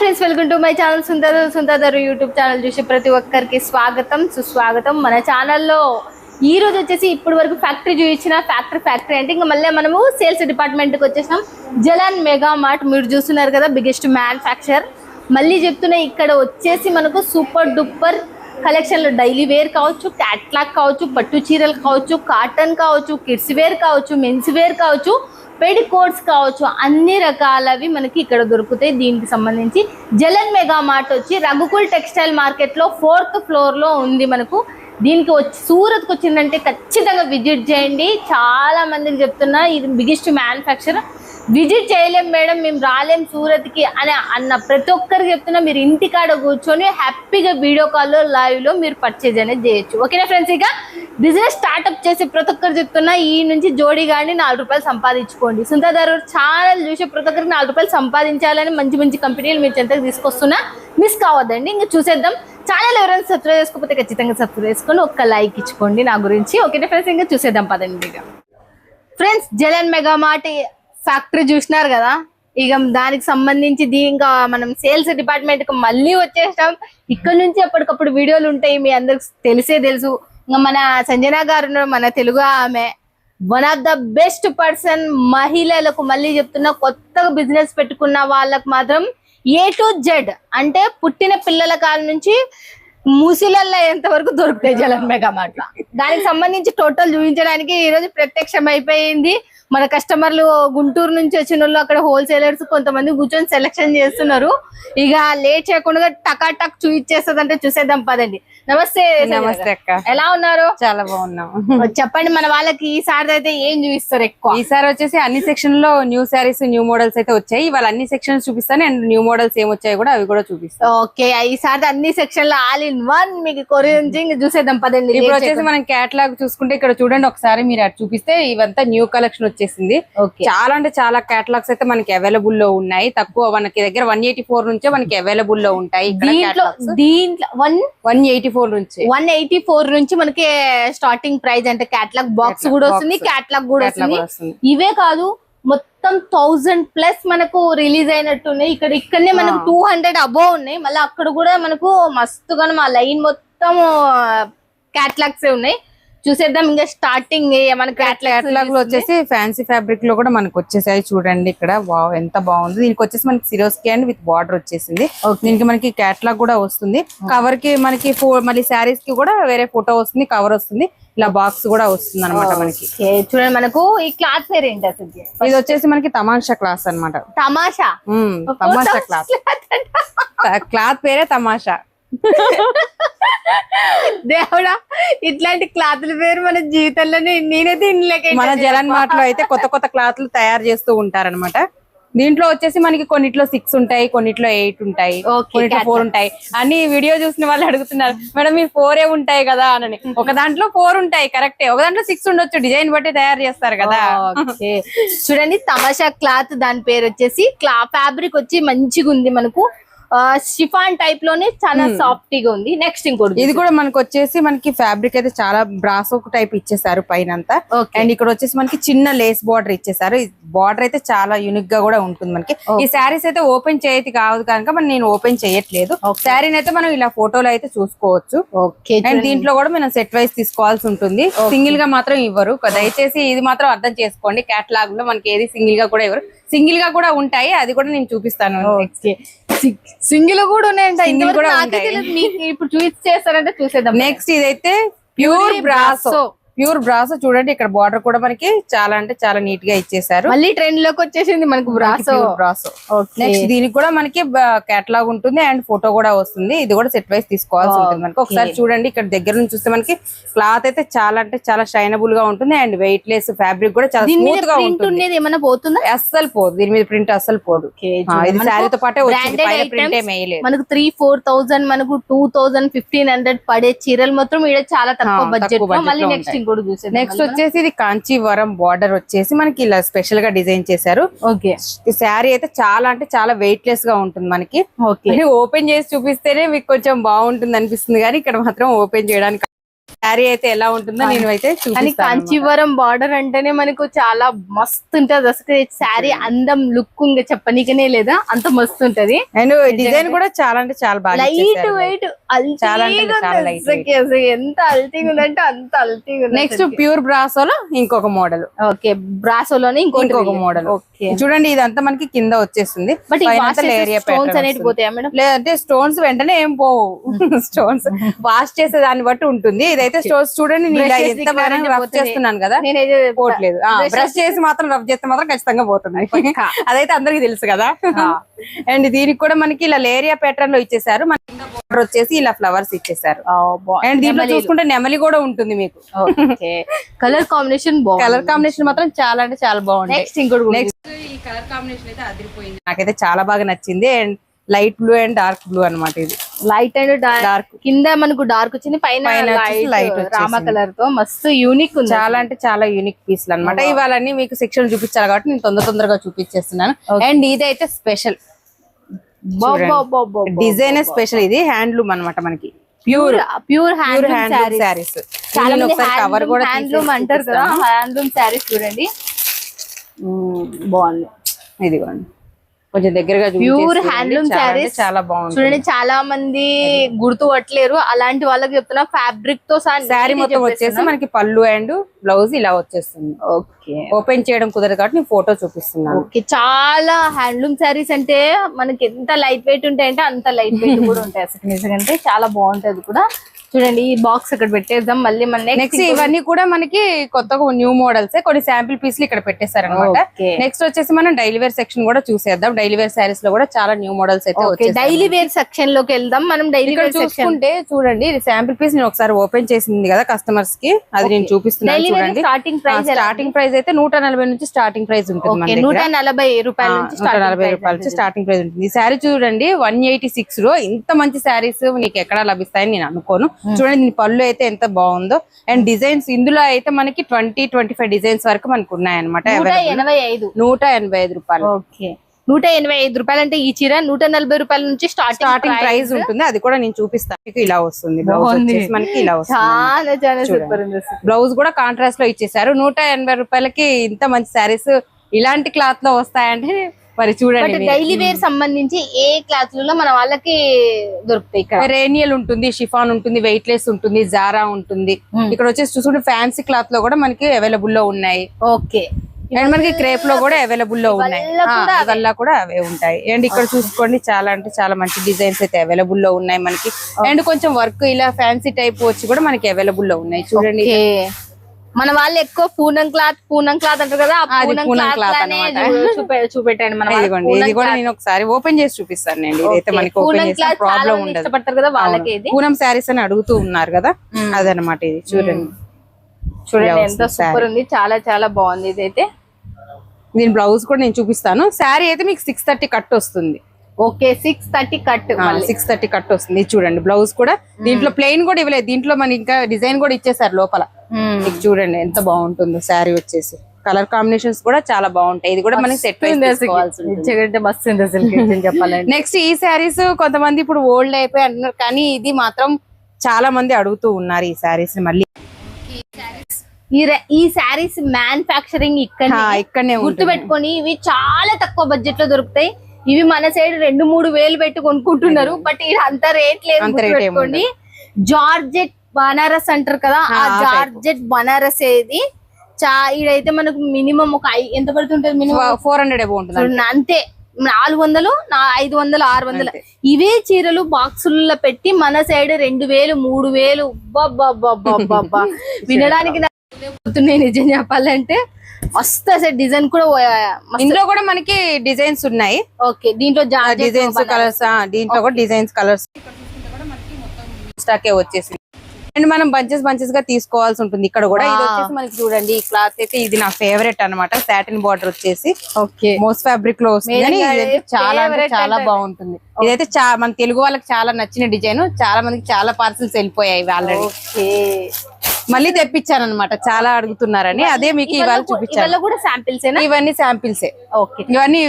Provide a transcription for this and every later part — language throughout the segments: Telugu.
Friends, welcome to my channel సుందరు యూట్యూబ్ ఛానల్ చూసి ప్రతి ఒక్కరికి స్వాగతం సుస్వాగతం. మన ఛానల్లో ఈ రోజు వచ్చేసి ఇప్పటి వరకు ఫ్యాక్టరీ చూపించిన ఫ్యాక్టరీ అంటే ఇంకా మళ్ళీ మనము సేల్స్ డిపార్ట్మెంట్కి వచ్చేసినాం. జలన్ మెగా మార్ట్ మీరు చూస్తున్నారు కదా, బిగ్గెస్ట్ మ్యానుఫ్యాక్చర్. మళ్ళీ చెప్తున్నా, ఇక్కడ వచ్చేసి మనకు సూపర్ డూపర్ కలెక్షన్లో డైలీ వేర్ కావచ్చు, క్యాట్లాగ్ కావచ్చు, పట్టు చీరలు కావచ్చు, కాటన్ కావచ్చు, కిడ్స్ వేర్ కావచ్చు, మెన్స్ వేర్ కావచ్చు, పెడి కోట్స్ కావచ్చు, అన్ని రకాలవి మనకి ఇక్కడ దొరుకుతాయి. దీనికి సంబంధించి జలన్ మెగా మార్ట్ వచ్చి రఘుకుల్ టెక్స్టైల్ మార్కెట్లో 4th ఫ్లోర్లో ఉంది. మనకు దీనికి వచ్చి సూరత్కి వచ్చిందంటే ఖచ్చితంగా విజిట్ చేయండి. చాలా మందికి చెప్తున్నా, ఇది బిగ్గెస్ట్ మ్యానుఫ్యాక్చర్. విజిట్ చేయలేం మేడం, మేము రాలేం సూరత్కి అని అన్న ప్రతి ఒక్కరికి చెప్తున్నా, మీరు ఇంటికాడ కూర్చొని హ్యాపీగా వీడియో కాల్లో లైవ్లో మీరు పర్చేజ్ అనేది చేయొచ్చు. ఓకేనా ఫ్రెండ్స్? ఇక బిజినెస్ స్టార్ట్అప్ చేసే ప్రతి ఒక్కరు చెప్తున్నా, ఈ నుంచి జోడీ కానీ 4 రూపాయలు సంపాదించుకోండి. సుందర్ ఛానల్ చూసే ప్రతి ఒక్కరికి 4 రూపాయలు సంపాదించాలని మంచి మంచి కంపెనీలు మీరు చెంతకు తీసుకొస్తున్నా, మిస్ కావద్దండి. ఇంకా చూసేద్దాం. ఛానల్ ఎవరైనా సబ్స్క్రైబ్ చేసుకోకపోతే ఖచ్చితంగా సబ్స్క్రైబ్ చేసుకొని ఒక్క లైక్ ఇచ్చుకోండి నా గురించి. ఓకేనా ఫ్రెండ్స్? ఇంకా చూసేద్దాం పదండి. ఇక ఫ్రెండ్స్, జలన్ మెగా మార్ట్ ఫ్యాక్టరీ చూసినారు కదా, ఇక దానికి సంబంధించి ఇంకా మనం సేల్స్ డిపార్ట్మెంట్ కి మళ్ళీ వచ్చేసాం. ఇక్కడ నుంచి ఎప్పటికప్పుడు వీడియోలు ఉంటాయి, మీ అందరికి తెలుసు. ఇంకా మన సంజన గారు, మన తెలుగు ఆమె, one of the best person. మహిళలకు మళ్ళీ చెప్తున్నా, కొత్తగా బిజినెస్ పెట్టుకున్న వాళ్ళకు మాత్రం A to Z అంటే పుట్టిన పిల్లల కాల నుంచి ముసిలల్లో ఎంతవరకు దొరుకుతాయి జలన్ మెగా మార్ట్. దానికి సంబంధించి టోటల్ చూపించడానికి ఈరోజు ప్రత్యక్షం అయిపోయింది. మన కస్టమర్లు గుంటూరు నుంచి వచ్చిన వాళ్ళు, అక్కడ హోల్సేలర్స్ కొంతమంది కూర్చొని సెలెక్షన్ చేస్తున్నారు. ఇక లేట్ చేయకుండా టకాటక్ చూపించేస్తుంది అంటే చూసేద్దాం పదండి. నమస్తే. నమస్తే అక్క, ఎలా ఉన్నారు? చాలా బాగున్నాం. చెప్పండి, మన వాళ్ళకి ఈసారి అయితే ఏం చూపిస్తారు ఎక్కువ? ఈసారి వచ్చేసి అన్ని సెక్షన్ లో న్యూ శారీస్, న్యూ మోడల్స్ అయితే వచ్చాయి. ఇవాళ అన్ని సెక్షన్స్ చూపిస్తాను, అండ్ న్యూ మోడల్స్ ఏం వచ్చాయి కూడా అవి కూడా చూపిస్తాను. ఓకే, ఈసారి అన్ని సెక్షన్ లో ఆల్ ఇన్ వన్ మీకు కొరియన్ చూసేద్దాం పదండి. ఇప్పుడు వచ్చేసి మనం క్యాటలాగ్ చూసుకుంటే ఇక్కడ చూడండి ఒకసారి, మీరు అటు చూపిస్తే ఇవంతా న్యూ కలెక్షన్ వచ్చేసింది. చాలా అంటే చాలా క్యాటలాగ్స్ అయితే మనకి అవైలబుల్ లో ఉన్నాయి. తక్కువ మనకి దగ్గర 184 నుంచే మనకి అవైలబుల్ లో ఉంటాయి. దీంట్లో 184 నుంచి మనకి స్టార్టింగ్ ప్రైస్. అంటే క్యాటలాగ్ బాక్స్ కూడా వస్తుంది, క్యాటలాగ్ కూడా వస్తుంది. ఇవే కాదు, మొత్తం 1000+ మనకు రిలీజ్ అయినట్టున్నాయి. ఇక్కడనే మనకు 200 అబోవ్ ఉన్నాయి. మళ్ళీ అక్కడ కూడా మనకు మస్తుగా మా లైన్ మొత్తం క్యాటలాగ్స్ ఉన్నాయి. చూసేద్దాం. ఇంకా స్టార్టింగ్ మన క్యాటలాగ్ లో వచ్చేసి ఫ్యాన్సీ ఫ్యాబ్రిక్ లో కూడా మనకు వచ్చేసాయి. చూడండి ఇక్కడ, వావ్ ఎంత బాగుంది. దీనికి వచ్చేసి మనకి సిరోస్కి అండ్ విత్ బార్డర్ వచ్చేసింది. దీనికి మనకి క్యాటలాగ్ కూడా వస్తుంది. కవర్ కి మనకి మళ్ళీ శారీస్ కి కూడా వేరే ఫోటో వస్తుంది, కవర్ వస్తుంది, ఇలా బాక్స్ కూడా వస్తుంది అనమాట మనకి. చూడండి, మనకు ఈ క్లాత్ పేరు ఏంటి అసలు? ఇది వచ్చేసి మనకి తమాషా క్లాస్ అనమాట. తమాషా క్లాత్, క్లాత్ పేరే తమాషా. దేవుడా, ఇట్లాంటి క్లాతుల పేరు మన జీవితంలోనే నేనైతే మన జలన్ మార్ట్ లో అయితే కొత్త కొత్త క్లాత్లు తయారు చేస్తూ ఉంటారన్నమాట. దీంట్లో వచ్చేసి మనకి కొన్నిట్లో 6 ఉంటాయి, కొన్నిట్లో 8 ఉంటాయి, కొన్నిట్లో 4 ఉంటాయి. అన్ని వీడియో చూసిన వాళ్ళు అడుగుతున్నారు, మేడం మీ 4 ఉంటాయి కదా అని. ఒక దాంట్లో 4 ఉంటాయి కరెక్టే, ఒక దాంట్లో 6 ఉండొచ్చు, డిజైన్ బట్టి తయారు చేస్తారు కదా. చూడండి, తమాషా క్లాత్ దాని పేరు వచ్చేసి. ఫ్యాబ్రిక్ వచ్చి మంచిగా ఉంది, మనకు షిఫాన్ టైప్ లోనే చాలా సాఫ్ట్ గా ఉంది. నెక్స్ట్ ఇంకోటి, ఇది కూడా మనకి వచ్చేసి మనకి ఫ్యాబ్రిక్ అయితే చాలా బ్రాసో టైప్ ఇచ్చేసారు పైన అంతా. అండ్ ఇక్కడ వచ్చేసి మనకి చిన్న లేస్ బార్డర్ ఇచ్చేసారు. బార్డర్ అయితే చాలా యూనిక్ గా కూడా ఉంటుంది మనకి. ఈ శారీస్ అయితే ఓపెన్ చేయతి కాదు కనుక మనం నేను ఓపెన్ చేయట్లేదు. శారీని అయితే మనం ఇలా ఫోటోలో అయితే చూసుకోవచ్చు. అండ్ దీంట్లో కూడా మనం సెట్ వైజ్ తీసుకోవాల్సి ఉంటుంది, సింగిల్ గా మాత్రం ఇవ్వరు. దయచేసి ఇది మాత్రం అర్థం చేసుకోండి. క్యాటలాగ్ లో మనకి ఏది సింగిల్ గా కూడా ఇవ్వరు, సింగిల్ గా కూడా ఉంటాయి. అది కూడా నేను చూపిస్తాను. సింగిల్ కూడా ఉన్నాయంట, ఇప్పుడు చూసేస్తారంటే చూసేద్దాం. నెక్స్ట్ ఇదైతే ప్యూర్ బ్రాసో. ప్యూర్ బ్రాసో చూడండి, ఇక్కడ బార్డర్ కూడా మనకి చాలా అంటే చాలా నీట్ గా ఇచ్చేసారు. మళ్ళీ ట్రెండ్ లోకి వచ్చేసింది మనకు బ్రాసో. నెక్స్ట్ దీనికి కూడా మనకి కేటలాగ్ ఉంటుంది అండ్ ఫోటో కూడా వస్తుంది. ఇది కూడా సెట్ వైజ్ తీసుకోవాల్సి ఉంటుంది మనకి. ఒకసారి చూడండి, ఇక్కడ దగ్గర నుంచి చూస్తే మనకి క్లాత్ అయితే చాలా అంటే చాలా షైనబుల్ గా ఉంటుంది అండ్ వెయిట్ లెస్ ఫ్యాబ్రిక్ కూడా చాలా స్మూత్ గా ఉంటుంది. ఏమన్నా పోతుందా? అస్సలు పోదు, దీని మీద ప్రింట్ అస్సలు పోదు. ఇది శారీతో పాటే ప్రింటే మేయలేదు. మనకు 3-4,000 మనకు 2,000-1,500 పడే చీరలు మాత్రం ఇక్కడ చాలా తక్కువ బడ్జెట్. మళ్ళీ నెక్స్ట్ వచ్చేసి ఇది కాంచీవరం బార్డర్ వచ్చేసి మనకి ఇలా స్పెషల్ గా డిజైన్ చేశారు. ఓకే, ఈ శారీ అయితే చాలా అంటే చాలా వెయిట్ లెస్ గా ఉంటుంది మనకి. ఓపెన్ చేసి చూపిస్తేనే మీకు కొంచెం బాగుంటుంది అనిపిస్తుంది, కానీ ఇక్కడ మాత్రం ఓపెన్ చేయడానికి శారీ అయితే ఎలా ఉంటుందో నేను అయితే కానీ చూపిస్తాను. కాంచీవరం బార్డర్ అంటేనే మనకు చాలా మస్తు ఉంటది అసలు శారీ అందం లుక్ ఇంకా చెప్పనీకనే లేదా అంత మస్తు ఉంటది. అండ్ డిజైన్ కూడా చాలా అంటే చాలా బాగా లైట్ వెయిట్ చాలా అంటే చాలా light weight. ఎంత అల్టింగ్ ఉందంటే అంత అల్టింగ్ ఉంది. నెక్స్ట్ ప్యూర్ బ్రాసోలో ఇంకొక మోడల్. ఓకే బ్రాసోలోనే ఇంకొక మోడల్. ఓకే చూడండి ఇదంతా మనకి కింద వచ్చేస్తుంది. బట్ ఏరియా స్టోన్స్ అనేది పోతాయా మేడం? లేదంటే స్టోన్స్ వెంటనే ఏం పోవు. స్టోన్స్ వాష్ చేసే దాన్ని బట్టి ఉంటుంది. ఇదైతే స్టోన్స్ చూడండి నేను ఇలా ఎంత బాగా రఫ్ చేస్తున్నాను కదా నేనైతే పోవట్లేదు. బ్రష్ చేసి మాత్రం రఫ్ చేస్తే మాత్రం ఖచ్చితంగా పోతున్నాయి. అదైతే అందరికి తెలుసు కదా. అండ్ దీనికి కూడా మనకి ఇలా లేరియా ప్యాటర్న్ లో ఇచ్చేసారు. మన కింద బోర్డర్ వచ్చేసి ఇలా ఫ్లవర్స్ ఇచ్చేసారు. అండ్ దీంట్లో చూసుకుంటే నెమలి కూడా ఉంటుంది మీకు. కలర్ కాంబినేషన్ కలర్ కాంబినేషన్ మాత్రం చాలా అంటే చాలా బాగుంది. నెక్స్ట్ ఇంకోటి నెక్స్ట్ ఈ కలర్ కాంబినేషన్ అయితే అదిరిపోయింది. నాకైతే చాలా బాగా నచ్చింది. And light blue and dark blue అన్నమాట. ఇది లైట్ అండ్ డార్క్ కింద మనకు డార్క్ వచ్చింది, పైన లైట్ రామ కలర్ తో మస్తు యూనిక్ ఉంది. చాలా అంటే చాలా యూనిక్ పీస్లు అన్నమాట. ఇవాళన్నీ మీకు సెక్షన్ చూపించాలి కాబట్టి నేను తొందరగా చూపించేస్తున్నాను. అండ్ ఇది అయితే స్పెషల్ డిజైన్ స్పెషల్. ఇది హ్యాండ్లూమ్ అన్నమాట మనకి ప్యూర్ హ్యాండ్లూమ్ సారీస్. చాలా మంది కవర్ కూడా హ్యాండ్లూమ్ అంటారు కదా, హ్యాండ్లూమ్ సారీస్ చూడండి బాగుంది. ఇదిగోండి కొంచెం దగ్గరగా ప్యూర్ హ్యాండ్లూమ్ సారీస్ చాలా బాగుంది. చూడండి చాలా మంది గుర్తుపట్టలేరు, అలాంటి వాళ్ళకి చెప్తున్నా ఫ్యాబ్రిక్ తో శారీ మొత్తం వచ్చేసి మనకి పళ్ళు అండ్ బ్లౌజ్ ఇలా వచ్చేస్తుంది. ఓకే ఓపెన్ చేయడం కుదరదు కాబట్టి నేను ఫోటో చూపిస్తున్నాను. ఓకే చాలా హ్యాండ్లూమ్ సారీస్ అంటే మనకి ఎంత లైట్ వెయిట్ ఉంటాయంటే అంత లైట్ వెయిట్ కూడా ఉంటాయి అసలు నిజంగా చాలా బాగుంటది కూడా. చూడండి ఈ బాక్స్ అక్కడ పెట్టేద్దాం. మళ్ళీ మన నెక్స్ట్ ఇవన్నీ కూడా మనకి కొత్తగా న్యూ మోడల్స్ కొన్ని శాంపిల్ పీస్లు ఇక్కడ పెట్టేశారు అనమాట. నెక్స్ట్ వచ్చేసి మనం డైలీ వేర్ సెక్షన్ కూడా చూసేద్దాం. డైలీ వేర్ సారీస్ లో కూడా చాలా న్యూ మోడల్స్ అయితే వచ్చాయి. డైలీ వేర్ సెక్షన్ లోకి వెళ్దాం మనం. డైలీ వేర్ చూసుకుంటే చూడండి ఇది శాంపిల్ పీస్ నేను ఒకసారి ఓపెన్ చేసింది కదా కస్టమర్స్ కి, అది నేను చూపిస్తున్నాను. చూడండి స్టార్టింగ్ ప్రైస్ అయితే 140 నుంచి స్టార్టింగ్ ప్రైస్ ఉంటుంది. 140 రూపాయల నుంచి 140 రూపాయల నుంచి స్టార్టింగ్ ప్రైస్ ఉంటుంది. ఈ శారీ చూడండి 186 లో ఇంత మంచి శారీస్ నీకు ఎక్కడ లభిస్తాయని నేను అనుకోను. చూడండి దీని పళ్ళు అయితే ఎంత బాగుందో. అండ్ డిజైన్స్ ఇందులో అయితే మనకి 20-25 డిజైన్స్ వరకు మనకు ఉన్నాయన్నమాట. 185 రూపాయలు. ఓకే 185 రూపాయలు అంటే ఈ చీర 140 రూపాయల నుంచి స్టార్టింగ్ ప్రైస్ ఉంటుంది. అది కూడా నేను చూపిస్తాను మీకు. ఇలా వస్తుంది మనకి ఇలా వస్తుంది. బ్లౌజ్ కూడా కాంట్రాస్ట్ లో ఇచ్చేసారు. 180 రూపాయలకి ఇంత మంచి శారీస్ ఇలాంటి క్లాత్ లో వస్తాయంటే మరి చూడండి. డైలీ వేర్ సంబంధించి ఏ క్లాత్ లో మన వాళ్ళకి దొరుకుతాయి? ఇక్కడ రేనియల్ ఉంటుంది, షిఫాన్ ఉంటుంది, వెయిట్ లెస్ ఉంటుంది, జారా ఉంటుంది. ఇక్కడ వచ్చేసి చూసుకుంటే ఫ్యాన్సీ క్లాత్ లో కూడా మనకి అవైలబుల్ లో ఉన్నాయి. ఓకే అండ్ మనకి క్రేప్ లో కూడా అవైలబుల్ లో ఉన్నాయి. వల్ల కూడా అవే ఉంటాయి. అండ్ ఇక్కడ చూసుకోండి చాలా అంటే చాలా మంచి డిజైన్స్ అయితే అవైలబుల్ లో ఉన్నాయి మనకి. అండ్ కొంచెం వర్క్ ఇలా ఫ్యాన్సీ టైప్ వచ్చి కూడా మనకి అవైలబుల్ లో ఉన్నాయి. చూడండి మన వాళ్ళు ఎక్కువ పూనం క్లాత్ అంటారు కదా, చూపెట్టండి. మన ఇది కూడా నేను ఒకసారి ఓపెన్ చేసి చూపిస్తాను అండి. ఇదైతే మనకి ఓపెన్ చేసిన ప్రాబ్లం ఉండదు. ఇష్టపడతారు కదా వాళ్ళకి. పూనం శారీస్ అని అడుగుతూ ఉన్నారు కదా, అదనమాట. ఇది చూడండి ఎంత సూపర్ ఉంది, చాలా చాలా బాగుంది. ఇదైతే దీని బ్లౌజ్ కూడా నేను చూపిస్తాను. శారీ అయితే మీకు 630 కట్ వస్తుంది. ఓకే 630 కట్ 630 కట్ వస్తుంది. చూడండి బ్లౌజ్ కూడా దీంట్లో ప్లెయిన్ కూడా ఇవ్వలేదు. దీంట్లో మనకి ఇంకా డిజైన్ కూడా ఇచ్చేసారు లోపల. మీకు చూడండి ఎంత బాగుంటుందో. శారీ వచ్చేసి కలర్ కాంబినేషన్స్ కూడా చాలా బాగుంటాయి. ఇది కూడా మనకి సెట్ మస్తు చెప్పాలంటే. నెక్స్ట్ ఈ శారీస్ కొంతమంది ఇప్పుడు ఓల్డ్ అయిపోయి అంటున్నారు, కానీ ఇది మాత్రం చాలా మంది అడుగుతూ ఉన్నారు ఈ శారీస్. మళ్ళీ ఈ శారీస్ మ్యానుఫ్యాక్చరింగ్ ఇక్కడనే గుర్తు పెట్టుకొని ఇవి చాలా తక్కువ బడ్జెట్ లో దొరుకుతాయి. ఇవి మన సైడ్ 2-3 వేలు పెట్టి కొనుక్కుంటున్నారు. బట్ ఇది అంత రేట్ లేదు. జార్జెట్ బనారస్ అంటారు కదా, ఆ జార్జెట్ బనారస్ ఏది ఇదైతే మనకు మినిమం ఒక ఎంత పడుతుంటది? మినిమం 400 అబౌవ్ ఉంటుంది అంతే. 400, 500, 600 ఇవే చీరలు బాక్సుల్లో పెట్టి మన సైడ్ 2000-3000. వినడానికి గుర్తున్నాయి నిజం చెప్పాలంటే. మస్తు అసలు డిజైన్ కూడా ఇందులో కూడా మనకి డిజైన్స్ ఉన్నాయి. ఓకే దీంట్లో డిజైన్స్ కలర్స్, దీంట్లో కూడా డిజైన్స్ కలర్స్ స్టాకే వచ్చేసి. అండ్ మనం బంచెస్ గా తీసుకోవాల్సి ఉంటుంది. ఇక్కడ కూడా ఇది వచ్చేసి మనకి చూడండి ఈ క్లాత్ అయితే ఇది నా ఫేవరెట్ అన్నమాట. సాటిన్ బార్డర్ వచ్చేసి మోస్ ఫ్యాబ్రిక్ లో వస్తుంది. చాలా అంటే చాలా బాగుంటుంది. ఇదైతే మన తెలుగు వాళ్ళకి చాలా నచ్చిన డిజైన్. చాలా మందికి చాలా పార్సల్స్ వెళ్ళిపోయాయి ఆల్రెడీ. మళ్ళీ తెప్పించాను అనమాట, చాలా అడుగుతున్నారని, అదే మీకు ఇవాళ చూపించాను. ఇవాళ కూడా శాంపిల్స్ ఇవన్నీ శాంపిల్స్, ఓకే ఇవన్నీ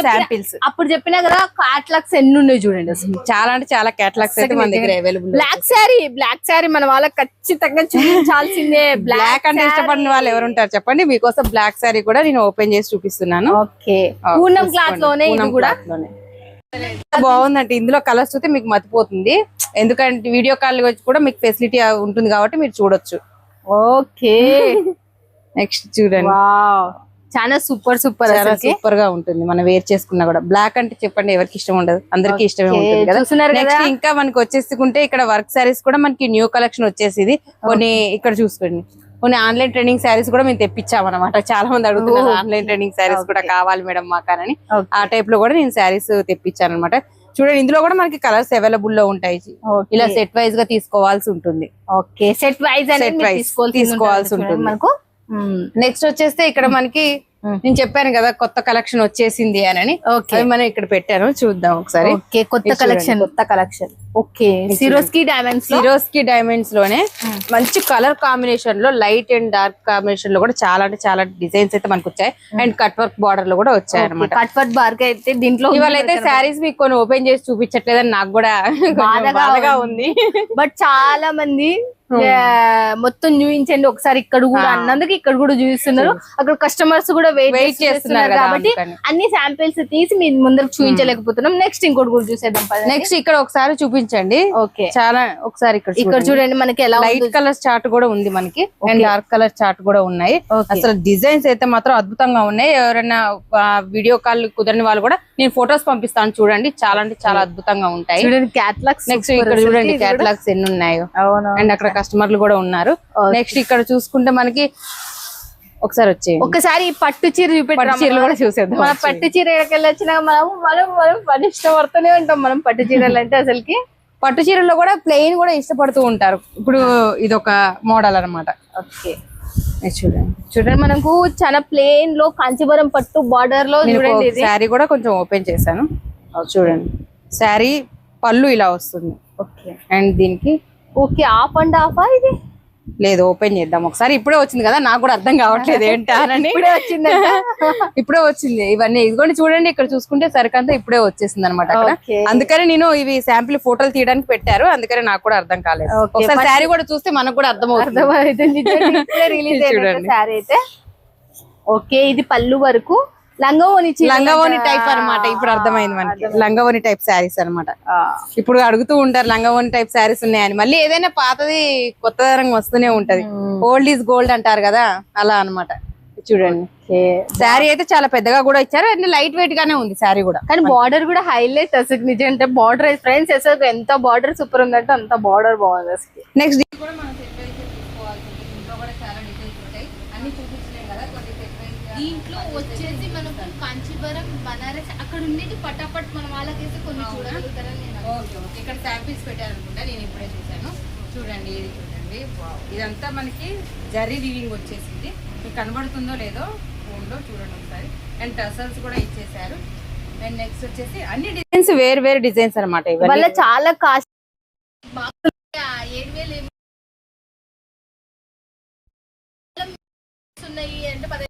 శాంపిల్స్. అప్పుడు చెప్పినా కదా క్యాటలాగ్స్ ఎన్ని ఉన్నాయి చూడండి అసలు, చాలా అంటే చాలా కేటలాగ్స్ అయితే మన దగ్గర అవైలబుల్. బ్లాక్ శారీ మన వాళ్ళకి ఖచ్చితంగా చూపించాల్సిందే. బ్లాక్ అంటే ఇష్టపడిన వాళ్ళు ఎవరు ఉంటారు చెప్పండి, మీకోసం బ్లాక్ శారీ కూడా నేను ఓపెన్ చేసి చూపిస్తున్నాను. ఓకే, పూర్ణం క్లాత్ లోనే ఇది కూడా బాగుందంటే ఇందులో కలర్స్ చూస్తే మీకు మతిపోతుంది, ఎందుకంటే వీడియో కాల్ వచ్చి కూడా మీకు ఫెసిలిటీ ఉంటుంది కాబట్టి మీరు చూడొచ్చు. ఓకే, నెక్స్ట్ చూడండి, వావ్ చాలా సూపర్ చాలా సూపర్ గా ఉంటుంది. మనం వేర్ చేసుకున్నా కూడా. బ్లాక్ అంటే చెప్పండి ఎవరికి ఇష్టం ఉండదు, అందరికి ఇష్టమే ఉంటుంది కదా. నెక్స్ట్ ఇంకా మనకి వచ్చేసుకుంటే ఇక్కడ వర్క్ శారీస్ కూడా మనకి న్యూ కలెక్షన్ వచ్చేసి కొన్ని ఇక్కడ చూసుకోండి, కొన్ని ఆన్లైన్ ట్రైనింగ్ శారీస్ కూడా మేము తెప్పించామన్నమాట. చాలా మంది అడుగుతున్నారు ఆన్లైన్ ట్రైనింగ్ శారీస్ కూడా కావాలి మేడం మాకని, ఆ టైప్ లో కూడా నేను శారీస్ తెప్పించాను అనమాట. చూడండి ఇందులో కూడా మనకి కలర్స్ అవైలబుల్ లో ఉంటాయి, ఇలా సెట్ వైజ్ గా తీసుకోవాల్సి ఉంటుంది. ఓకే, సెట్ వైజ్ తీసుకోవాల్సి ఉంటుంది మనకు. నెక్స్ట్ వచ్చేస్తే ఇక్కడ మనకి నేను చెప్పాను కదా కొత్త కలెక్షన్ వచ్చేసింది అని, మనం ఇక్కడ పెట్టాను, చూద్దాం ఒకసారి. కొత్త కలెక్షన్ ఓకే, సిరోస్కి డైమండ్స్ లోనే మంచి కలర్ కాంబినేషన్ లో, లైట్ అండ్ డార్క్ కాంబినేషన్ లో కూడా చాలా అంటే చాలా డిజైన్స్ అయితే మనకు వచ్చాయి. అండ్ కట్ వర్క్ బార్డర్ లో కూడా వచ్చాయి అనమాట. కట్ వర్క్ బార్డర్ అయితే దీంట్లో ఇవాళ అయితే శారీస్ మీకు కొన్ని ఓపెన్ చేసి చూపించట్లేదని నాకు కూడా బాధగా ఉంది. బట్ చాలా మంది మొత్తం చూపించండి ఒకసారి ఇక్కడ కూడా అన్నందుకు ఇక్కడ కూడా చూపిస్తున్నారు. అక్కడ కస్టమర్స్ కూడా వెయిట్ చేస్తున్నారు కాబట్టి అన్ని శాంపిల్స్ తీసి మీ ముందర చూపించలేకపోతున్నాం. నెక్స్ట్ ఇంకోటి కూడా చూసేద్దాం. నెక్స్ట్ ఇక్కడ ఒకసారి చూపించండి. ఓకే, చాలా ఒకసారి ఇక్కడ చూడండి, మనకి ఎలా లైట్ కలర్ చార్ట్ కూడా ఉంది మనకి, అండ్ డార్క్ కలర్ చార్ట్ కూడా ఉన్నాయి. అసలు డిజైన్స్ అయితే మాత్రం అద్భుతంగా ఉన్నాయి. ఎవరైనా వీడియో కాల్ కుదరని వాళ్ళు కూడా నేను ఫొటోస్ పంపిస్తాను చూడండి, చాలా అంటే చాలా అద్భుతంగా ఉంటాయి. నెక్స్ట్ ఇక్కడ చూడండి క్యాటలాగ్స్ ఎన్ని ఉన్నాయో, అండ్ అక్కడ కస్టమర్లు కూడా ఉన్నారు. నెక్స్ట్ ఇక్కడ చూసుకుంటే మనకి ఒకసారి పట్టు చీర చీరలు కూడా చూసేద్దాం. మన పట్టు చీర ఎక్కడికి వచ్చినా మనం ఇష్టపడుతూనే ఉంటాం. మనం పట్టు చీరలు అంటే అసలుకి పట్టు చీరల్లో కూడా ప్లెయిన్ కూడా ఇష్టపడుతూ ఉంటారు. ఇప్పుడు ఇది ఒక మోడల్ అనమాట. ఓకే, చూడండి మనకు చాలా ప్లెయిన్ లో కాంచీపురం పట్టు బార్డర్ లో చూడండి. శారీ కూడా కొంచెం ఓపెన్ చేశాను చూడండి. శారీ పళ్ళు ఇలా వస్తుంది. ఓకే, అండ్ దీనికి ఓకే హాఫ్ అండ్ హాఫ్ ఇది లేదు, ఓపెన్ చేద్దాం ఒకసారి. ఇప్పుడే వచ్చింది కదా, నాకు కూడా అర్థం కావట్లేదు ఏంటని. ఇప్పుడే వచ్చింది ఇవన్నీ. ఇదిగోండి చూడండి, ఇక్కడ చూసుకుంటే సరికంతా ఇప్పుడే వచ్చేసింది అనమాట అక్కడ. అందుకని నేను ఇవి శాంపిల్ ఫోటోలు తీయడానికి పెట్టారు, అందుకని నాకు కూడా అర్థం కాలేదు. ఒకసారి శారీ కూడా చూస్తే మనకు కూడా అర్థం అవుతుంది. శారీ అయితే ఓకే, ఇది పళ్ళు వరకు లంగావోని టైప్ అన్నమాట. ఇప్పుడు అర్థమైంది మనకి, లంగావోని టైప్ శారీస్ అన్నమాట. ఇప్పుడు అడుగుతూ ఉంటారు లంగావోని టైప్ శారీస్ ఉన్నాయని. మళ్ళీ ఏదైనా పాతది కొత్త తరంగా వస్తూనే ఉంటది. ఓల్డ్ ఈజ్ గోల్డ్ అంటారు కదా, అలా అన్నమాట. చూడండి శారీ అయితే చాలా పెద్దగా కూడా ఇచ్చారు, అండ్ లైట్ వెయిట్ గానే ఉంది శారీ కూడా. కానీ బార్డర్ కూడా హైలైట్ అసలు నిజం అంటే బార్డర్ ఫ్రెండ్స్ అసలు ఎంత బార్డర్ సూపర్ ఉందంటే అంత బార్డర్ బాగుంది అసలు. నెక్స్ట్ దీంట్లో వచ్చేసి మనకు కాంచీపురం బనారస్ అక్కడ ఉండేది పటాపట్ మన వాళ్ళకైతే కొన్ని చూడగలుగుతారని ఇక్కడ శాంపిల్స్ పెట్టారనుకుంటా, నేను ఇప్పుడే చూసాను. చూడండి ఇది చూడండి, ఇదంతా మనకి జరీ వీవింగ్ వచ్చేసింది. మీకు కనబడుతుందో లేదో ఫోన్ లో చూడండి ఒకసారి. అండ్ టసల్స్ కూడా ఇచ్చేసారు. అండ్ నెక్స్ట్ వచ్చేసి అన్ని డిజైన్స్ వేరు డిజైన్స్ అనమాట. ఇవాళ చాలా కాస్ట్ 7,000 ఉన్నాయి అంటే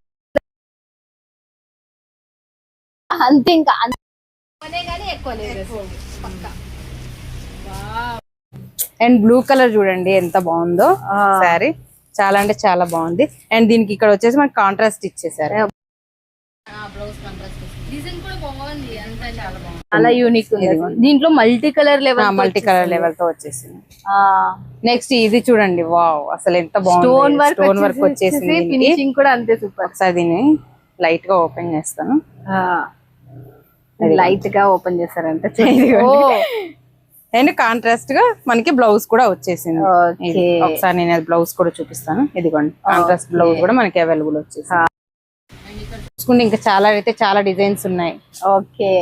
అంతే, ఇంకా ఎక్కువ లేదు. అండ్ బ్లూ కలర్ చూడండి ఎంత బాగుందో శారీ, చాలా అంటే చాలా బాగుంది. అండ్ దీనికి ఇక్కడ వచ్చేసి మనకి కాంట్రాస్ట్ ఇచ్చేసారు. డిజైన్ కూడా బాగుంది, చాలా యూనిక్ ఉంది. దీంట్లో మల్టీ కలర్ లెవెల్ తో వచ్చేసింది. నెక్స్ట్ ఇది చూడండి, వావ్ అసలు ఎంత బాగుంది. స్టోన్ వర్క్ వచ్చేసింది, ఫినిషింగ్ కూడా అంతే సూపర్. ఒకసారి దీన్ని లైట్ గా ఓపెన్ చేస్తాను. లైట్ గా ఓపెన్ చేస్తారంటే అండ్ కాంట్రాస్ట్ గా మనకి బ్లౌజ్ కూడా వచ్చేసింది. ఒకసారి నేను బ్లౌజ్ కూడా చూపిస్తాను. ఇదిగోండి కాంట్రాస్ట్ బ్లౌజ్ కూడా మనకి అవైలబుల్ వచ్చేసింది. చూసుకుంటే ఇంకా చాలా అయితే చాలా డిజైన్స్ ఉన్నాయి. ఓకే,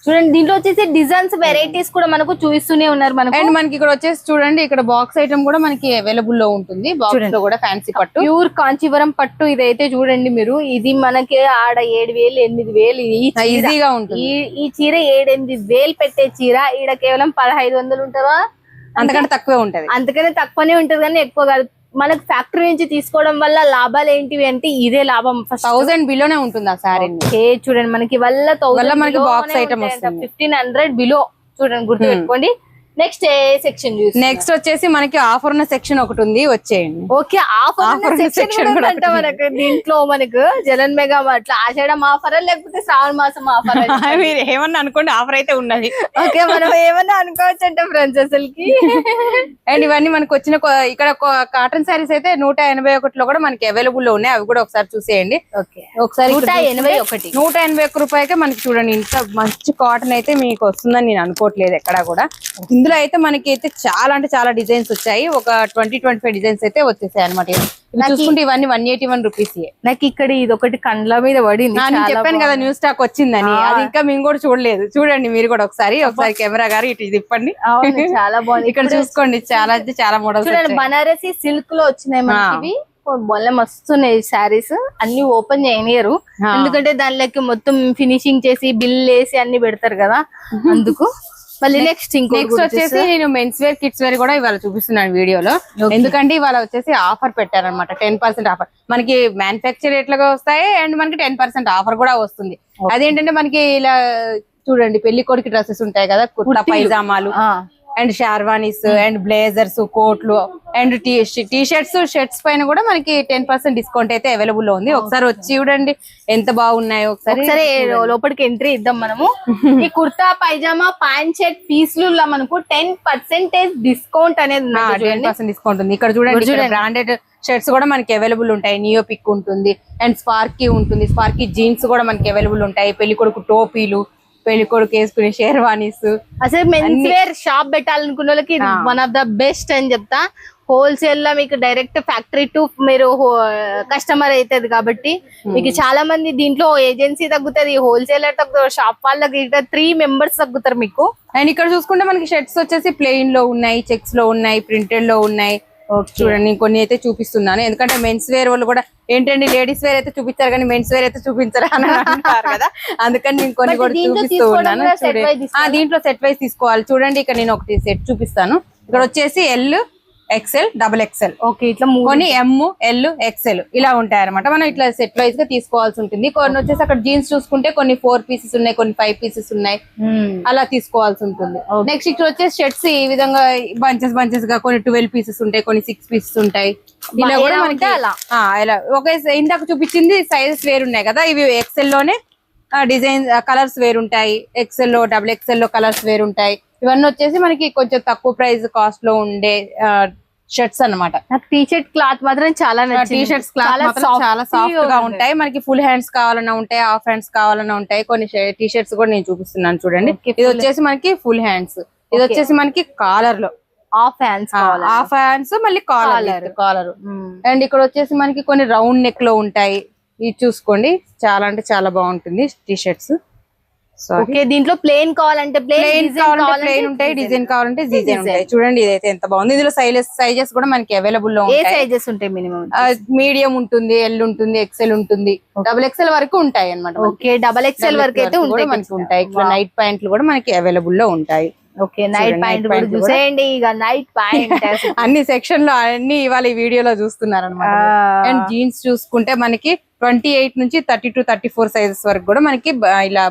చూడండి దీంట్లో వచ్చేసి డిజైన్స్ వెరైటీస్ కూడా మనకు చూపిస్తూనే ఉన్నారు మనకు. అండ్ మనకి ఇక్కడ వచ్చేసి చూడండి, ఇక్కడ బాక్స్ ఐటమ్ కూడా మనకి అవైలబుల్ లో ఉంటుంది. బాక్స్ లో కూడా ఫ్యాన్సీ పట్టు, ప్యూర్ కాంచీపురం పట్టు ఇదైతే చూడండి మీరు. ఇది మనకి ఆడ 7,000 8,000 ఈజీగా ఉంటుంది. ఈ చీర 7-8,000 పెట్టే చీర ఈడ కేవలం 1,500 ఉంటుందా, అంతకంటే తక్కువే ఉంటది. అంతకనే తక్కువనే ఉంటది కానీ ఎక్కువ కాదు. మనకు ఫ్యాక్టరీ నుంచి తీసుకోవడం వల్ల లాభాలు ఏంటివి అంటే ఇదే లాభం. 1000 బిలోనే ఉంటుంది ఆ శారీ. చూడండి మనకి వల్ల మనకి బాక్స్ ఐటమ్ వస్తుంది 1500 బిలో. చూడండి గుర్తు పెట్టుకోండి. నెక్స్ట్ ఏ సెక్షన్ చూసి నెక్స్ట్ వచ్చేసి మనకి ఆఫర్ ఉన్న సెక్షన్ ఒకటి ఉంది, వచ్చేయండి. ఓకే, ఆఫర్ సెక్షన్ అంటే మనకు దీంట్లో మనకు జలన్ మెగా అట్లా ఆషాఢం ఆఫర్ లేకపోతే శ్రావణ మాసం ఆఫర్ మీరు ఏమన్నా అనుకోండి, ఆఫర్ అయితే ఉన్నది. ఓకే, మనం ఏమన్నా అనుకోవచ్చు అంటే ఫ్రెండ్స్ అసలుకి. అండ్ ఇవన్నీ మనకు వచ్చిన ఇక్కడ కాటన్ శారీస్ అయితే 181 కూడా మనకి అవైలబుల్ లో ఉన్నాయి. అవి కూడా ఒకసారి చూసేయండి. ఒకసారి 181 రూపాయలకే మనకి చూడండి ఇంత మంచి కాటన్ అయితే మీకు వస్తుందని నేను అనుకోవట్లేదు ఎక్కడా కూడా. ఇందులో అయితే మనకి అయితే చాలా అంటే చాలా డిజైన్స్ వచ్చాయి. ఒక 20-25 డిజైన్స్ అయితే వచ్చేసాయి అనమాట. చూసుకుంటే ఇవన్నీ 181 రూపీస్. నాకు ఇక్కడ ఇది ఒకటి కండ్ల మీద పడింది. నేను చెప్పాను కదా న్యూ స్టాక్ వచ్చిందని, అది ఇంకా మేము కూడా చూడలేదు. చూడండి మీరు కూడా ఒకసారి కెమెరా గారు ఇటు తిప్పండి. చాలా బాగుంది. ఇక్కడ చూసుకోండి చాలా అంటే చాలా మోడల్స్. బనారసి సిల్క్ లో వచ్చినాయి మనకి. మొన్న మస్తున్నాయి శారీస్. అన్ని ఓపెన్ చేయనియరు, ఎందుకంటే దానిలోకి మొత్తం ఫినిషింగ్ చేసి బిల్ వేసి అన్ని పెడతారు కదా, అందుకు. మళ్ళీ నెక్స్ట్ వచ్చేసి నేను మెన్స్ వేర్ కిడ్స్ వేర్ కూడా ఇవాళ చూపిస్తున్నాను వీడియోలో. ఎందుకంటే ఇవాళ వచ్చేసి ఆఫర్ పెట్టారనమాట. 10% ఆఫర్ మనకి మ్యానుఫ్యాక్చర్ రేట్లుగా వస్తాయి అండ్ మనకి 10% ఆఫర్ కూడా వస్తుంది. అదేంటంటే మనకి ఇలా చూడండి పెళ్లి కొడుకు డ్రెస్సెస్ ఉంటాయి కదా, కుర్తా పైజామాలు అండ్ షార్వానీస్ అండ్ బ్లేజర్స్, కోట్లు అండ్ టీ షర్ట్స్ పైన కూడా మనకి 10% డిస్కౌంట్ అయితే అవైలబుల్ లో ఉంది. ఒకసారి వచ్చి చూడండి ఎంత బాగున్నాయో. ఒకసారి లోపలికి ఎంట్రీ ఇద్దాం మనము. ఈ కుర్తా పైజామా ప్యాంట్ షర్ట్ పీసులు మనకు 10% డిస్కౌంట్ అనేది 10% డిస్కౌంట్ ఉంది. ఇక్కడ చూడండి బ్రాండెడ్ షర్ట్స్ కూడా మనకి అవైలబుల్ ఉంటాయి. నియో పిక్ ఉంటుంది అండ్ స్పార్కీ ఉంటుంది. స్పార్కీ జీన్స్ కూడా మనకి అవైలబుల్ ఉంటాయి. పెళ్లి కొడుకు టోపీలు, పెళ్లి కొడుకు వేసుకునే షేర్వానీస్. అసలు మెన్స్ వేర్ షాప్ పెట్టాలనుకున్న వాళ్ళకి వన్ ఆఫ్ ద బెస్ట్ అని చెప్తా. హోల్సేల్ లో మీకు డైరెక్ట్ ఫ్యాక్టరీ టు మీరు కస్టమర్ అవుతుంది కాబట్టి మీకు చాలా మంది దీంట్లో ఏజెన్సీ తగ్గుతుంది, హోల్సేలర్ తగ్గుతారు, షాప్ వాళ్ళకి 3 మెంబర్స్ తగ్గుతారు మీకు. అండ్ ఇక్కడ చూసుకుంటే మనకి షర్ట్స్ వచ్చేసి ప్లెయిన్ లో ఉన్నాయి, చెక్స్ లో ఉన్నాయి, ప్రింటెడ్ లో ఉన్నాయి. చూడండి కొన్ని అయితే చూపిస్తున్నాను, ఎందుకంటే మెన్స్ వేర్ వాళ్ళు కూడా ఏంటండి లేడీస్ వేర్ అయితే చూపించారు కానీ మెన్స్ వేర్ అయితే చూపించారు అని అంటారు కదా, అందుకని నేను కొన్ని కూడా చూపిస్తూ ఉన్నాను. దీంట్లో సెట్ వైజ్ తీసుకోవాలి. చూడండి ఇక్కడ నేను ఒకటి సెట్ చూపిస్తాను. ఇక్కడ వచ్చేసి ఎల్, XL, XXL. ఓకే, ఇట్లా కొన్ని M, L, XL ఇలా ఉంటాయి అనమాట. మనం ఇట్లా సెట్ వైజ్ గా తీసుకోవాల్సి ఉంటుంది. కొన్ని వచ్చేసి అక్కడ జీన్స్ చూసుకుంటే కొన్ని 4 పీసెస్ ఉన్నాయి, కొన్ని 5 పీసెస్ ఉన్నాయి, అలా తీసుకోవాల్సి ఉంటుంది. నెక్స్ట్ ఇక్కడ వచ్చేసి షర్ట్స్ ఈ విధంగా బంచెస్ గా కొన్ని 12 పీసెస్ ఉంటాయి, కొన్ని 6 పీసెస్ ఉంటాయి. ఇలా కూడా మనకి ఇలా ఒకే ఇందాక చూపించింది సైజెస్ వేరు ఉన్నాయి కదా, ఇవి XL లోనే డిజైన్ కలర్స్ వేరుంటాయి, XL లో XXL లో కలర్స్ వేరుంటాయి. ఇవన్నీ వచ్చేసి మనకి కొంచెం తక్కువ ప్రైస్ కాస్ట్ లో ఉండే షర్ట్స్ అన్నమాట. నాకు టీ షర్ట్ క్లాత్ మాత్రం చాలా టీ షర్ట్స్ క్లాత్ మాత్రం చాలా సాఫ్ట్ గా ఉంటాయి. మనకి ఫుల్ హ్యాండ్స్ కావాలన్నా ఉంటాయి, హాఫ్ హ్యాండ్స్ కావాలన్నా ఉంటాయి. కొన్ని టీ షర్ట్స్ కూడా నేను చూపిస్తున్నాను చూడండి. ఇది వచ్చేసి మనకి ఫుల్ హ్యాండ్స్, ఇది వచ్చేసి మనకి కాలర్ లో హాఫ్ హ్యాండ్స్ మళ్ళీ కాలర్. అండ్ ఇక్కడ వచ్చేసి మనకి కొన్ని రౌండ్ నెక్ లో ఉంటాయి. ఇది చూసుకోండి చాలా అంటే చాలా బాగుంటుంది టీ షర్ట్స్. ఓకే, దీంట్లో ప్లెయిన్ కావాలంటే ప్లెయిన్ ఉంటాయి, డిజైన్ కావాలంటే డిజైన్ ఉంటాయి. చూడండి ఇదైతే ఎంత బాగుంది. ఇందులో సైజెస్ కూడా మనకి అవైలబుల్ లో సైజెస్ ఉంటాయి. మినిమం మీడియం ఉంటుంది, L ఉంటుంది, XL ఉంటుంది, XXL వరకు ఉంటాయి అనమాట. ఓకే, XXL వరకు అయితే మనకి ఉంటాయి. ఇక్కడ నైట్ ప్యాంట్లు కూడా మనకి అవైలబుల్ లో ఉంటాయి. ఓకే, నైట్ ప్యాంట్ కూడా చూసేయండి. ఇక నైట్ ప్యాంట్ అన్ని సెక్షన్ లో అన్ని ఇవాళ ఈ వీడియోలో చూస్తున్నారు అనమాట. అండ్ జీన్స్ చూసుకుంటే మనకి 28 నుంచి 32-34 సైజెస్ వరకు కూడా మనకి ఇలా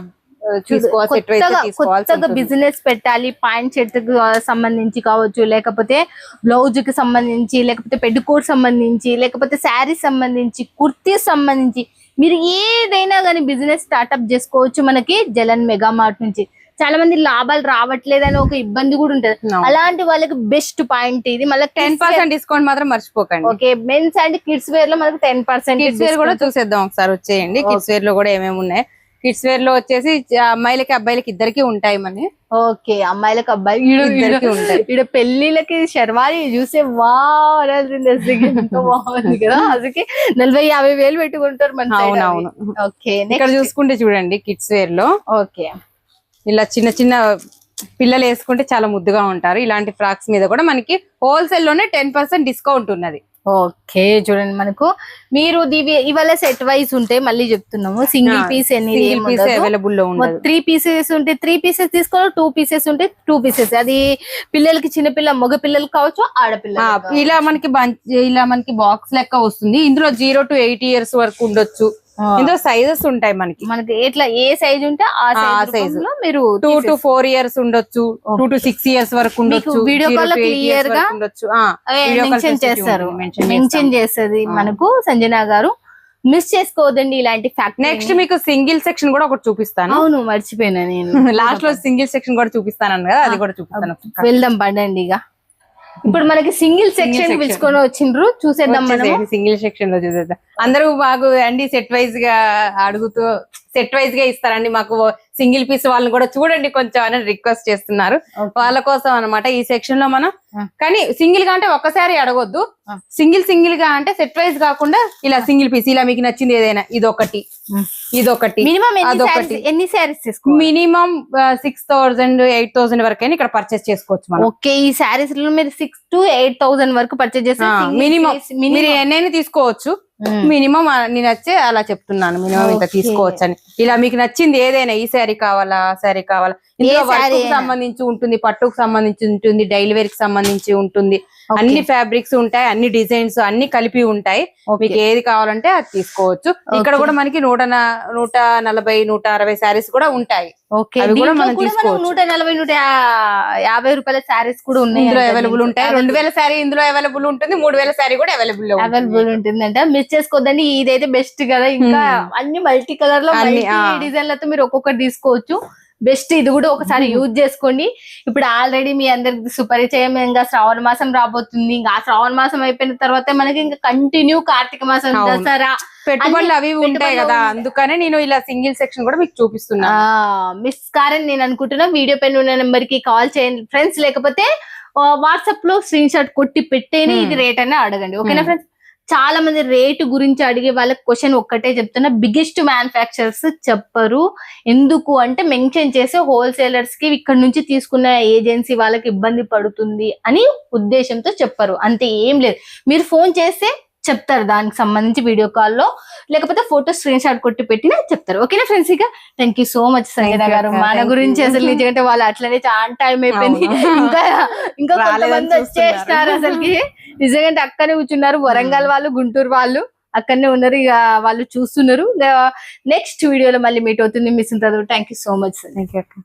బిజినెస్ పెట్టాలి. ప్యాంట్ షర్ట్ కి సంబంధించి కావచ్చు, లేకపోతే బ్లౌజ్ కి సంబంధించి, లేకపోతే పెట్టుకోట్ సంబంధించి, లేకపోతే శారీ సంబంధించి, కుర్తీ సంబంధించి మీరు ఏదైనా కానీ బిజినెస్ స్టార్ట్అప్ చేసుకోవచ్చు మనకి జలన్ మెగా మార్ట్ నుంచి. చాలా మంది లాభాలు రావట్లేదని ఒక ఇబ్బంది కూడా ఉంటది. అలాంటి వాళ్ళకి బెస్ట్ పాయింట్ ఇది. మళ్ళీ 10% డిస్కౌంట్ మాత్రం మర్చిపోకండి. Okay, men's and kids wear లో మనకి 10% కిడ్స్ వేర్ కూడా చూసేద్దాం ఒకసారి. వచ్చేయండి కిడ్స్ వేర్ లో కూడా ఏమేమి ఉన్నాయి. కిడ్స్ వేర్ లో వచ్చేసి అమ్మాయిలకి అబ్బాయిలకి ఇద్దరికి ఉంటాయి మన. ఓకే, అమ్మాయిలకు అబ్బాయి ఉంటాయి. ఇక్కడ పెళ్లిళ్ళకి శర్వాణి చూసే ఎంతో బాగుంది కదా, అందుకే 40-50 వేలు పెట్టుకుంటారు మన. అవునవును. ఓకే, ఇక్కడ చూసుకుంటే చూడండి కిడ్స్ వేర్ లో ఓకే ఇలా చిన్న చిన్న పిల్లలు వేసుకుంటే చాలా ముద్దుగా ఉంటారు. ఇలాంటి ఫ్రాక్స్ మీద కూడా మనకి హోల్సేల్ లోనే 10% డిస్కౌంట్ ఉన్నది. ఓకే చూడండి మనకు మీరు ఇవాళ సెట్ వైజ్ ఉంటాయి, మళ్ళీ చెప్తున్నాము single piece single piece available లో ఉండదు. 3 పీసెస్ ఉంటే 3 పీసెస్ తీసుకోవాలి, 2 పీసెస్ ఉంటే 2 పీసెస్. అది పిల్లలకి చిన్నపిల్ల మగ పిల్లలు కావచ్చు, ఆడపిల్ల. ఇలా మనకి బాక్స్ లెక్క వస్తుంది. ఇందులో 0 to 8 years వరకు ఉండొచ్చు. ఇందులో సైజెస్ ఉంటాయి మనకి ఎట్లా ఏ సైజ్ ఉంటే ఆ సైజ్ లో మీరు 2 to 4 years ఉండొచ్చు, 2 to 6 years వరకు ఉండొచ్చు. వీడియో కాల్ లో క్లియర్ గా మెన్షన్ చేస్తుంది మనకు సంజన గారు. మిస్ చేసుకోవద్దండి ఇలాంటి ఫ్యాక్ట్. నెక్స్ట్ మీకు సింగిల్ సెక్షన్ కూడా ఒకటి చూపిస్తాను. అవును మర్చిపోయినా నేను లాస్ట్ లో సింగిల్ సెక్షన్ కూడా చూపిస్తాను కదా, అది కూడా చూపిస్తాను. వెళ్దాం పడండి. ఇక ఇప్పుడు మనకి సింగిల్ సెక్షన్ పిలుచుకొని వచ్చిండ్రు, చూసేద్దాం మనం. సింగిల్ సెక్షన్ లో చూసేద్దాం. అందరూ మాకు అండి సెట్ వైజ్ గా అడుగుతూ సెట్ వైజ్ గా ఇస్తారండి, మాకు సింగిల్ పీస్ వాళ్ళని కూడా చూడండి కొంచెం అని రిక్వెస్ట్ చేస్తున్నారు. వాళ్ళ కోసం అన్నమాట ఈ సెక్షన్ లో మనం. కానీ సింగిల్ గా అంటే ఒక్కసారి అడగొద్దు, సింగిల్ గా అంటే సెట్ వైజ్ కాకుండా ఇలా సింగిల్ పీస్, ఇలా మీకు నచ్చింది ఏదైనా ఇదొకటి మినిమం ఎన్ని సారీస్ తీసుకోవాలి? మినిమం 6,000 8,000 వరకైనా ఇక్కడ పర్చేస్ చేసుకోవచ్చు మనం. ఓకే, ఈ సారీస్ లో మీరు 6 to 8,000 వరకు పర్చేస్ చేస్తారు. మినిమం మీరు ఎన్నైనా తీసుకోవచ్చు. మినిమం నేను వచ్చే అలా చెప్తున్నాను, మినిమం ఇంత తీసుకోవచ్చు అని. ఇలా మీకు నచ్చింది ఏదైనా, ఈ శారీ కావాలా ఆ శారీ కావాలా, ఇందులో వర్క్ సంబంధించి ఉంటుంది, పట్టుకు సంబంధించి ఉంటుంది, డైలీ వేర్ కి సంబంధించి ఉంటుంది, అన్ని ఫ్యాబ్రిక్స్ ఉంటాయి, అన్ని డిజైన్స్ అన్ని కలిపి ఉంటాయి. మీకు ఏది కావాలంటే అది తీసుకోవచ్చు. ఇక్కడ కూడా మనకి 140 160 శారీస్ కూడా ఉంటాయి. అవి కూడా మనం తీసుకోవచ్చు. 140 150 రూపాయల శారీస్ కూడా ఉన్నాయి, ఇందులో అవైలబుల్ ఉంటాయి. 2000 శారీ ఇందులో అవైలబుల్ ఉంటుంది, 3000 శారీ కూడా అవైలబుల్ ఉంటుందంట. మిస్ చేసుకోవద్దండి, ఇదైతే బెస్ట్ కదా. ఇంకా అన్ని మల్టీ కలర్ లో డిజైన్లతో మీరు ఒక్కొక్కటి తీసుకోవచ్చు. బెస్ట్, ఇది కూడా ఒకసారి యూజ్ చేసుకోండి. ఇప్పుడు ఆల్రెడీ మీ అందరికి సుపరిచయం, ఇంకా శ్రావణ మాసం రాబోతుంది. ఇంకా ఆ శ్రావణ మాసం అయిపోయిన తర్వాత మనకి ఇంకా కంటిన్యూ కార్తీక మాసం, దసరా పెట్టుబడులు అవి ఉంటాయి కదా, అందుకనే నేను ఇలా సింగిల్ సెక్షన్ కూడా మీకు చూపిస్తున్నా. మిస్ కారని నేను అనుకుంటున్నా. వీడియో పైన ఉన్న నెంబర్ కి కాల్ చేయండి ఫ్రెండ్స్, లేకపోతే వాట్సాప్ లో స్క్రీన్ షాట్ కొట్టి పెట్టేని ఇది రేట్ అని అడగండి. ఓకేనా ఫ్రెండ్స్? చాలా మంది రేటు గురించి అడిగే వాళ్ళకి క్వశ్చన్ ఒక్కటే చెప్తున్నా, బిగ్గెస్ట్ మ్యానుఫ్యాక్చరర్స్ చెప్పరు. ఎందుకు అంటే మెన్షన్ చేసే హోల్సేలర్స్ కి ఇక్కడ నుంచి తీసుకున్న ఏజెన్సీ వాళ్ళకి ఇబ్బంది పడుతుంది అని ఉద్దేశంతో చెప్పరు, అంతే, ఏం లేదు. మీరు ఫోన్ చేస్తే చెప్తారు దానికి సంబంధించి వీడియో కాల్లో, లేకపోతే ఫోటో స్క్రీన్ షాట్ కొట్టి పెట్టినా చెప్తారు. ఓకేనా ఫ్రెండ్స్? ఇక థ్యాంక్ యూ సో మచ్ సంగీత గారు. మన గురించి అసలు నిజంటే వాళ్ళు అట్లనే చాలా టైం అయిపోయింది, ఇంకా కొంతమంది వచ్చేసినారు అసలుకి. నిజంగా అక్కనే కూర్చున్నారు, వరంగల్ వాళ్ళు, గుంటూరు వాళ్ళు అక్కడనే ఉన్నారు. ఇక వాళ్ళు చూస్తున్నారు. నెక్స్ట్ వీడియోలో మళ్ళీ మీట్ అవుతుంది. మిస్ ఉంటుంది. Thank you so much. Thank you.